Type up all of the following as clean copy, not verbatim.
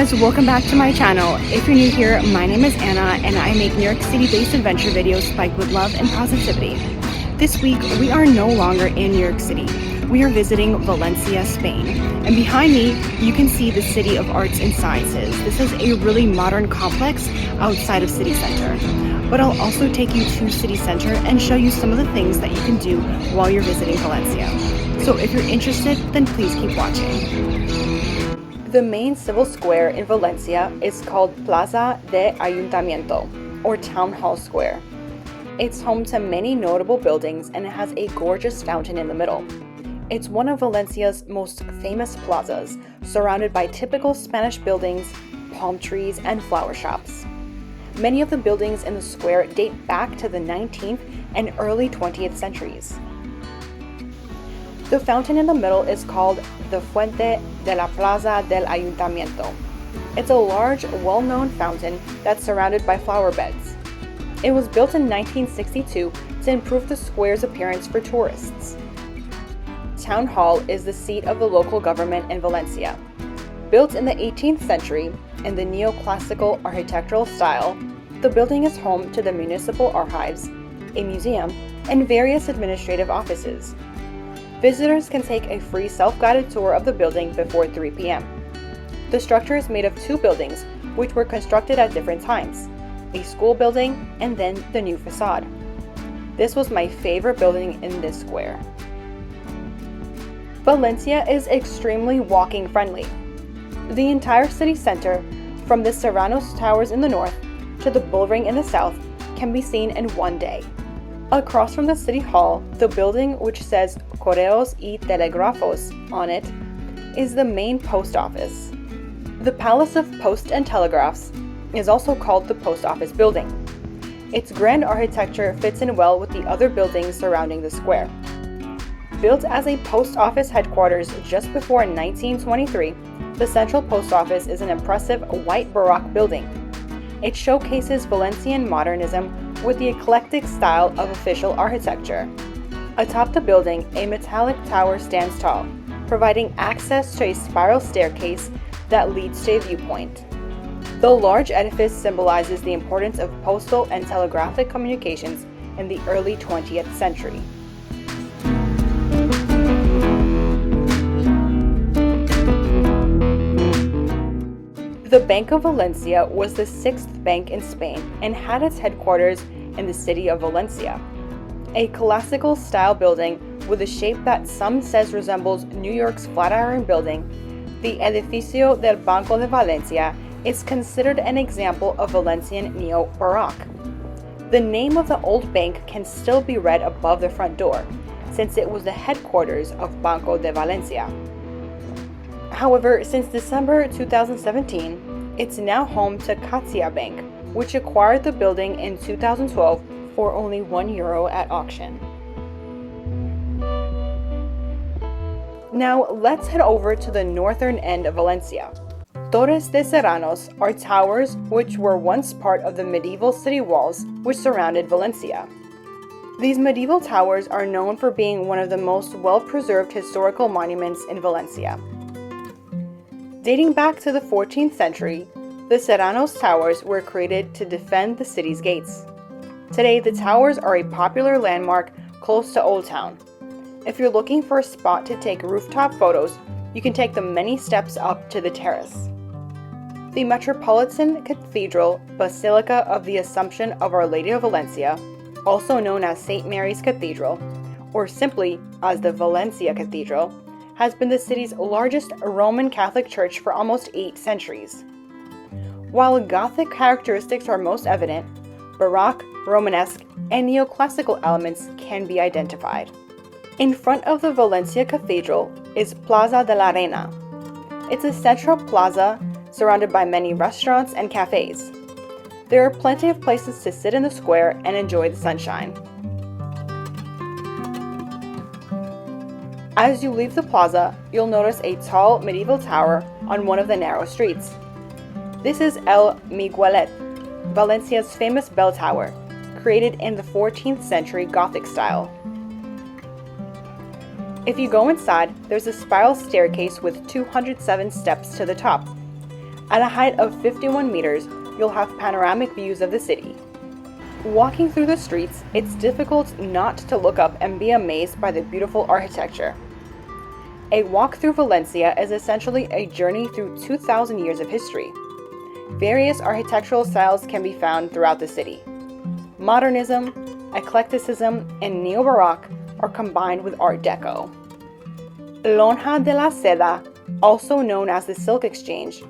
guys, welcome back to my channel. If you're new here, my name is Anna and I make New York City-based adventure videos spiked with love and positivity. This week, we are no longer in New York City. We are visiting Valencia, Spain. And behind me, you can see the City of Arts and Sciences. This is a really modern complex outside of city center. But I'll also take you to city center and show you some of the things that you can do while you're visiting Valencia. So if you're interested, then please keep watching. The main civil square in Valencia is called Plaza del Ayuntamiento, or Town Hall Square. It's home to many notable buildings and it has a gorgeous fountain in the middle. It's one of Valencia's most famous plazas, surrounded by typical Spanish buildings, palm trees, and flower shops. Many of the buildings in the square date back to the 19th and early 20th centuries. The fountain in the middle is called the Fuente de la Plaza del Ayuntamiento. It's a large, well-known fountain that's surrounded by flower beds. It was built in 1962 to improve the square's appearance for tourists. Town Hall is the seat of the local government in Valencia. Built in the 18th century in the neoclassical architectural style, the building is home to the municipal archives, a museum, and various administrative offices. Visitors can take a free self-guided tour of the building before 3 p.m. The structure is made of two buildings, which were constructed at different times, a school building and then the new facade. This was my favorite building in this square. Valencia is extremely walking friendly. The entire city center, from the Serranos Towers in the north to the Bull Ring in the south, can be seen in one day. Across from the City Hall, the building which says Correos y Telegraphs on it is the main post office. The Palace of Post and Telegraphs is also called the Post Office Building. Its grand architecture fits in well with the other buildings surrounding the square. Built as a post office headquarters just before 1923, the Central Post Office is an impressive white Baroque building. It showcases Valencian modernism with the eclectic style of official architecture. Atop the building, a metallic tower stands tall, providing access to a spiral staircase that leads to a viewpoint. The large edifice symbolizes the importance of postal and telegraphic communications in the early 20th century. The Bank of Valencia was the sixth bank in Spain and had its headquarters in the city of Valencia. A classical style building with a shape that some says resembles New York's Flatiron Building, the Edificio del Banco de Valencia is considered an example of Valencian neo-Baroque. The name of the old bank can still be read above the front door, since it was the headquarters of Banco de Valencia. However, since December 2017, it's now home to CaixaBank, which acquired the building in 2012 for only €1 at auction. Now let's head over to the northern end of Valencia. Torres de Serranos are towers which were once part of the medieval city walls which surrounded Valencia. These medieval towers are known for being one of the most well-preserved historical monuments in Valencia. Dating back to the 14th century, the Serranos Towers were created to defend the city's gates. Today, the towers are a popular landmark close to Old Town. If you're looking for a spot to take rooftop photos, you can take the many steps up to the terrace. The Metropolitan Cathedral Basilica of the Assumption of Our Lady of Valencia, also known as St. Mary's Cathedral, or simply as the Valencia Cathedral, has been the city's largest Roman Catholic church for almost 8 centuries. While Gothic characteristics are most evident, Baroque, Romanesque, and neoclassical elements can be identified. In front of the Valencia Cathedral is Plaza de la Reina. It's a central plaza surrounded by many restaurants and cafes. There are plenty of places to sit in the square and enjoy the sunshine. As you leave the plaza, you'll notice a tall medieval tower on one of the narrow streets. This is El Miguelete, Valencia's famous bell tower, created in the 14th century Gothic style. If you go inside, there's a spiral staircase with 207 steps to the top. At a height of 51 meters, you'll have panoramic views of the city. Walking through the streets, it's difficult not to look up and be amazed by the beautiful architecture. A walk through Valencia is essentially a journey through 2,000 years of history. Various architectural styles can be found throughout the city. Modernism, eclecticism, and neo-baroque are combined with Art Deco. Lonja de la Seda, also known as the Silk Exchange,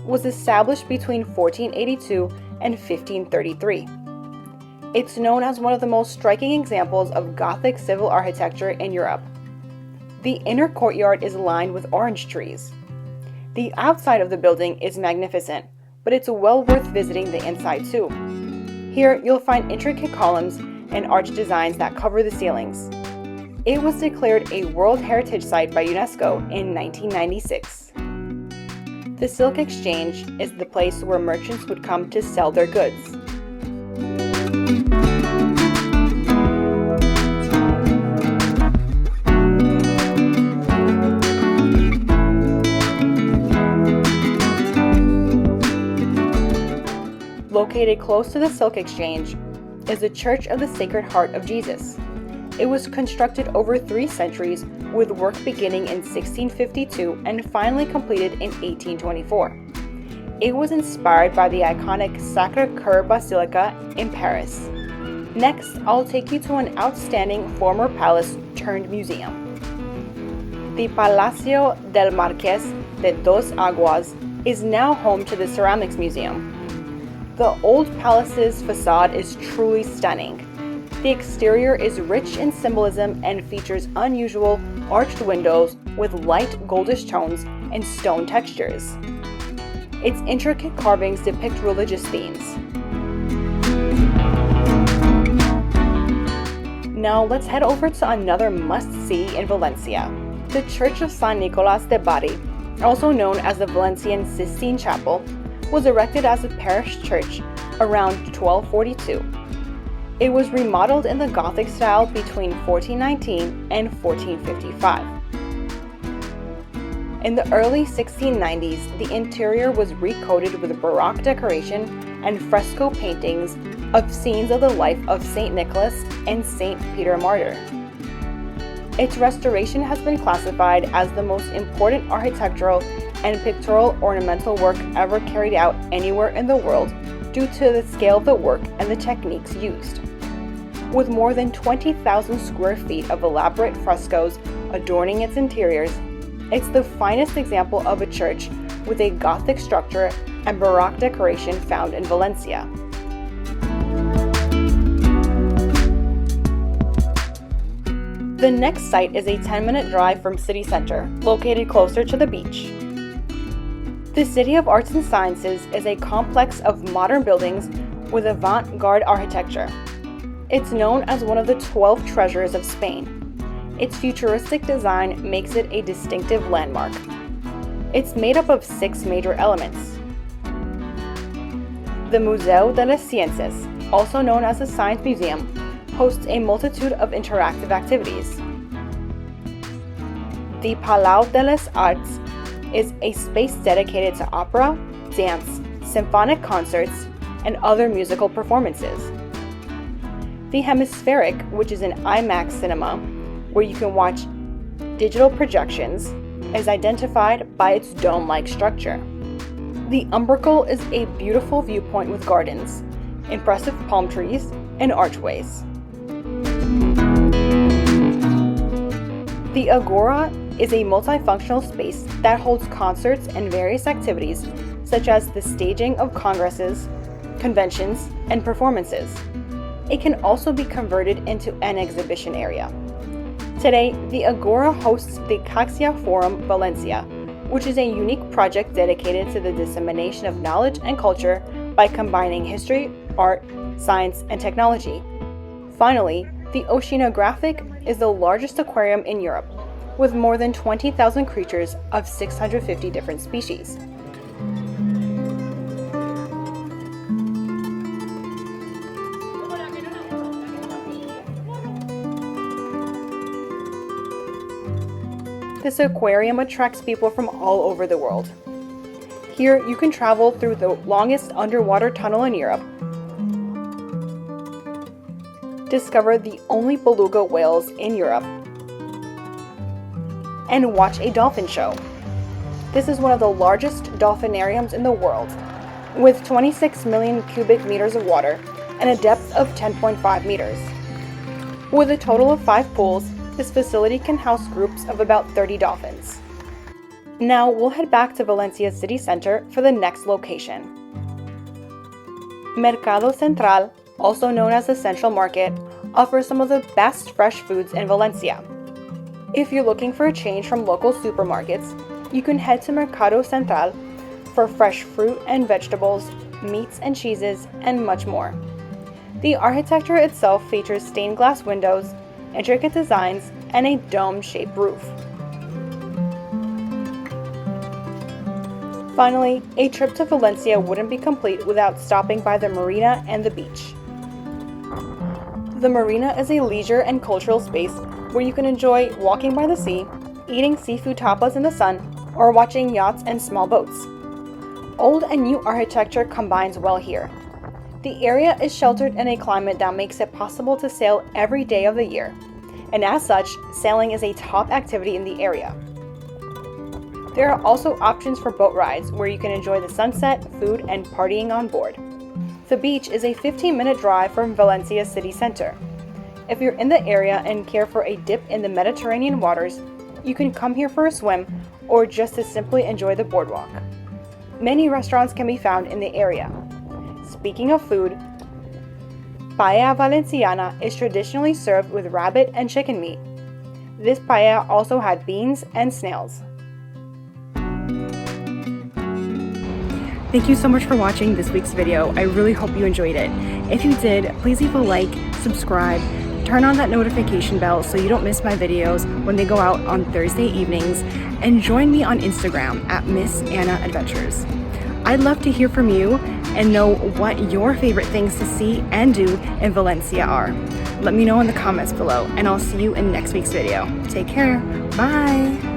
was established between 1482 and 1533. It's known as one of the most striking examples of Gothic civil architecture in Europe. The inner courtyard is lined with orange trees. The outside of the building is magnificent, but it's well worth visiting the inside too. Here, you'll find intricate columns and arch designs that cover the ceilings. It was declared a World Heritage Site by UNESCO in 1996. The Silk Exchange is the place where merchants would come to sell their goods. Located close to the Silk Exchange is the Church of the Sacred Heart of Jesus. It was constructed over 3 centuries, with work beginning in 1652 and finally completed in 1824. It was inspired by the iconic Sacré-Cœur Basilica in Paris. Next, I'll take you to an outstanding former palace turned museum. The Palacio del Marqués de Dos Aguas is now home to the Ceramics Museum. The old palace's facade is truly stunning. The exterior is rich in symbolism and features unusual arched windows with light goldish tones and stone textures. Its intricate carvings depict religious themes. Now let's head over to another must-see in Valencia. The Church of San Nicolás de Bari, also known as the Valencian Sistine Chapel, was erected as a parish church around 1242. It was remodeled in the Gothic style between 1419 and 1455. In the early 1690s, the interior was recoated with Baroque decoration and fresco paintings of scenes of the life of Saint Nicholas and Saint Peter Martyr. Its restoration has been classified as the most important architectural and pictorial ornamental work ever carried out anywhere in the world due to the scale of the work and the techniques used. With more than 20,000 square feet of elaborate frescoes adorning its interiors, it's the finest example of a church with a Gothic structure and Baroque decoration found in Valencia. The next site is a 10-minute drive from city center, located closer to the beach. The City of Arts and Sciences is a complex of modern buildings with avant-garde architecture. It's known as one of the 12 treasures of Spain. Its futuristic design makes it a distinctive landmark. It's made up of 6 major elements. The Museo de las Ciencias, also known as the Science Museum, hosts a multitude of interactive activities. The Palau de las Arts is a space dedicated to opera, dance, symphonic concerts, and other musical performances. The Hemispheric, which is an IMAX cinema, where you can watch digital projections, is identified by its dome-like structure. The Umbracle is a beautiful viewpoint with gardens, impressive palm trees, and archways. The Agora is a multifunctional space that holds concerts and various activities such as the staging of congresses, conventions, and performances. It can also be converted into an exhibition area. Today, the Agora hosts the Caxia Forum Valencia, which is a unique project dedicated to the dissemination of knowledge and culture by combining history, art, science, and technology. Finally, the Oceanographic is the largest aquarium in Europe, with more than 20,000 creatures of 650 different species. This aquarium attracts people from all over the world. Here you can travel through the longest underwater tunnel in Europe, discover the only beluga whales in Europe, and watch a dolphin show. This is one of the largest dolphinariums in the world, with 26 million cubic meters of water and a depth of 10.5 meters. With a total of 5 pools, this facility can house groups of about 30 dolphins. Now we'll head back to Valencia city center for the next location. Mercado Central, also known as the Central Market, offers some of the best fresh foods in Valencia. If you're looking for a change from local supermarkets, you can head to Mercado Central for fresh fruit and vegetables, meats and cheeses, and much more. The architecture itself features stained glass windows, intricate designs, and a dome-shaped roof. Finally, a trip to Valencia wouldn't be complete without stopping by the Marina and the beach. The Marina is a leisure and cultural space where you can enjoy walking by the sea, eating seafood tapas in the sun, or watching yachts and small boats. Old and new architecture combines well here. The area is sheltered in a climate that makes it possible to sail every day of the year, and as such, sailing is a top activity in the area. There are also options for boat rides where you can enjoy the sunset, food, and partying on board. The beach is a 15-minute drive from Valencia city center. If you're in the area and care for a dip in the Mediterranean waters, you can come here for a swim or just to simply enjoy the boardwalk. Many restaurants can be found in the area. Speaking of food, paella valenciana is traditionally served with rabbit and chicken meat. This paella also had beans and snails. Thank you so much for watching this week's video. I really hope you enjoyed it. If you did, please leave a like, subscribe, turn on that notification bell so you don't miss my videos when they go out on Thursday evenings, and join me on Instagram at Miss Anna Adventures. I'd love to hear from you and know what your favorite things to see and do in Valencia are. Let me know in the comments below, and I'll see you in next week's video. Take care. Bye.